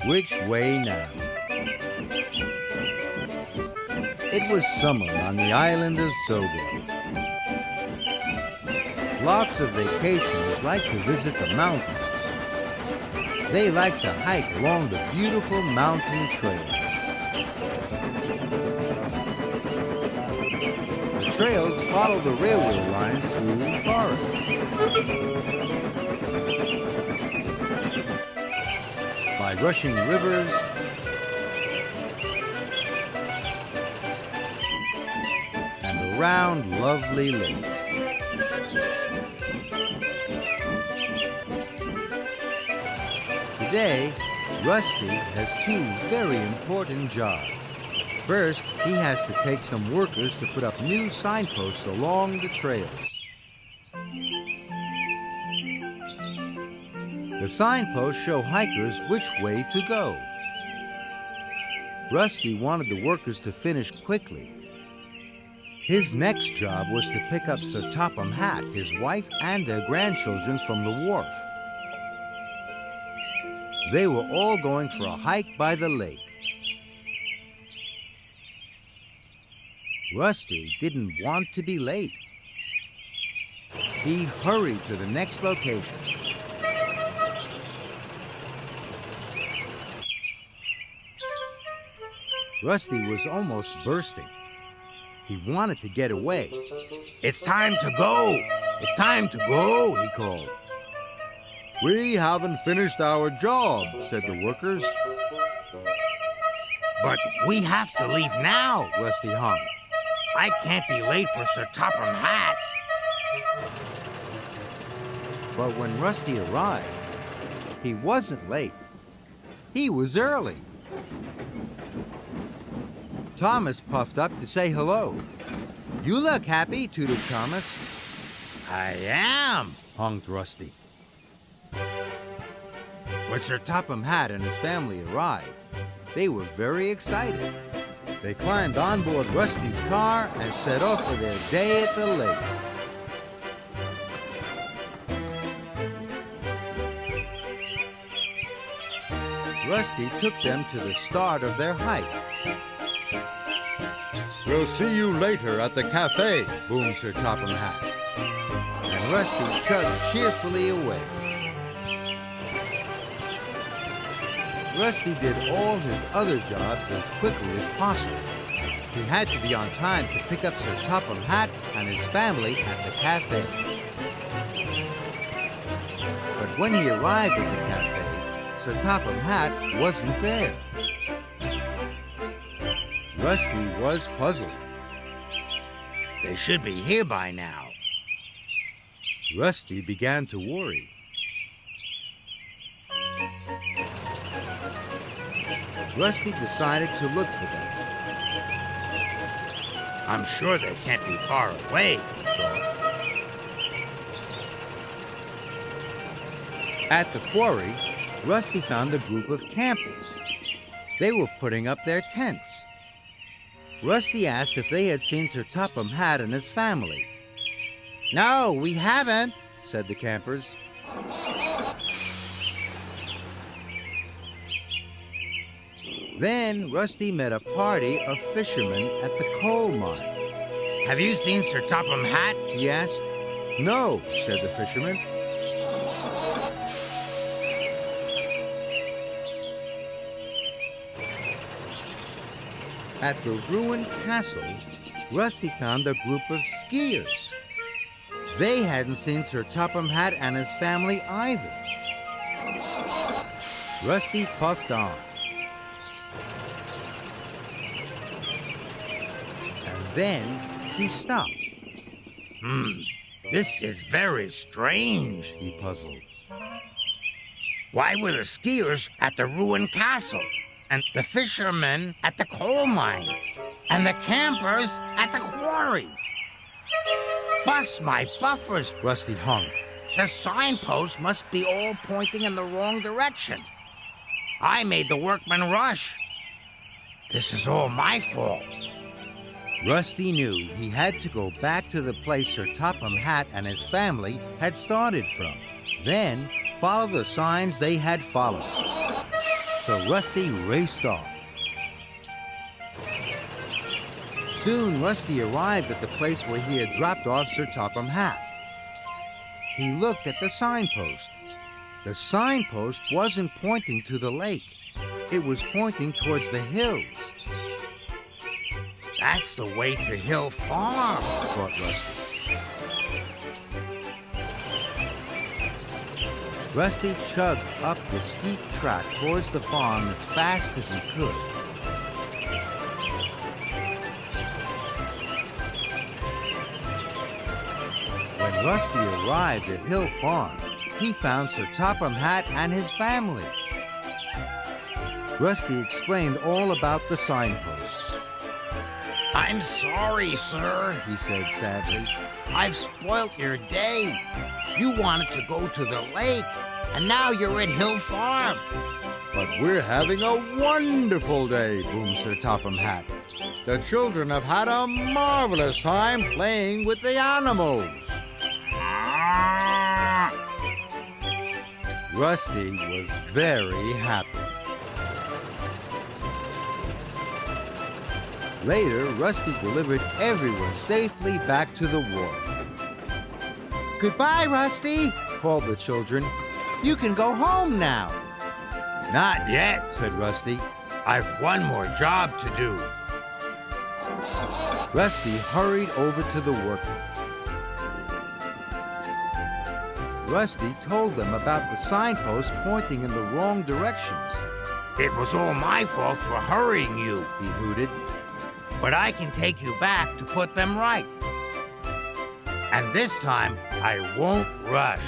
Which way now? It was summer on the island of Sogo. Lots of vacationers like to visit the mountains. They like to hike along the beautiful mountain trails. The trails follow the railway lines through the forest. By rushing rivers and around lovely lakes. Today, Rusty has two very important jobs. First, he has to take some workers to put up new signposts along the trails. The signposts show hikers which way to go. Rusty wanted the workers to finish quickly. His next job was to pick up Sir Topham Hatt, his wife, and their grandchildren from the wharf. They were all going for a hike by the lake. Rusty didn't want to be late. He hurried to the next location. Rusty was almost bursting. He wanted to get away. "It's time to go! It's time to go!" he called. "We haven't finished our job," said the workers. "But we have to leave now," Rusty hummed. "I can't be late for Sir Topham Hatt." But when Rusty arrived, he wasn't late. He was early. Thomas puffed up to say hello. "You look happy," tooted Thomas. "I am," honked Rusty. When Sir Topham Hatt and his family arrived, they were very excited. They climbed on board Rusty's car and set off for their day at the lake. Rusty took them to the start of their hike. "We'll see you later at the cafe," boomed Sir Topham Hatt. And Rusty chugged cheerfully away. Rusty did all his other jobs as quickly as possible. He had to be on time to pick up Sir Topham Hatt and his family at the cafe. But when he arrived at the cafe, Sir Topham Hatt wasn't there. Rusty was puzzled. "They should be here by now." Rusty began to worry. Rusty decided to look for them. "I'm sure they can't be far away," he thought. At the quarry, Rusty found a group of campers. They were putting up their tents. Rusty asked if they had seen Sir Topham Hatt and his family. "No, we haven't," said the campers. Then Rusty met a party of fishermen at the coal mine. "Have you seen Sir Topham Hatt?" he asked. "No," said the fisherman. At the ruined castle, Rusty found a group of skiers. They hadn't seen Sir Topham Hatt and his family either. Rusty puffed on. Then he stopped. This is very strange," he puzzled. "Why were the skiers at the ruined castle, and the fishermen at the coal mine, and the campers at the quarry? Bust my buffers," Rusty honked. "The signposts must be all pointing in the wrong direction. I made the workmen rush. This is all my fault." Rusty knew he had to go back to the place Sir Topham Hatt and his family had started from. Then follow the signs they had followed. So Rusty raced off. Soon Rusty arrived at the place where he had dropped off Sir Topham Hatt. He looked at the signpost. The signpost wasn't pointing to the lake. It was pointing towards the hills. That's the way to Hill Farm, thought Rusty. Rusty chugged up the steep track towards the farm as fast as he could. When Rusty arrived at Hill Farm, he found Sir Topham Hatt and his family. Rusty explained all about the signposts. I'm sorry, sir, he said sadly. I've spoilt your day. You wanted to go to the lake, and now you're at Hill Farm. But we're having a wonderful day, boomed Sir Topham Hatt. The children have had a marvelous time playing with the animals. Rusty was very happy. Later, Rusty delivered everyone safely back to the wharf. "Goodbye, Rusty," called the children. "You can go home now." Not yet, said Rusty. I've one more job to do. Rusty hurried over to the workmen. Rusty told them about the signposts pointing in the wrong directions. It was all my fault for hurrying you, he hooted. But I can take you back to put them right. And this time, I won't rush.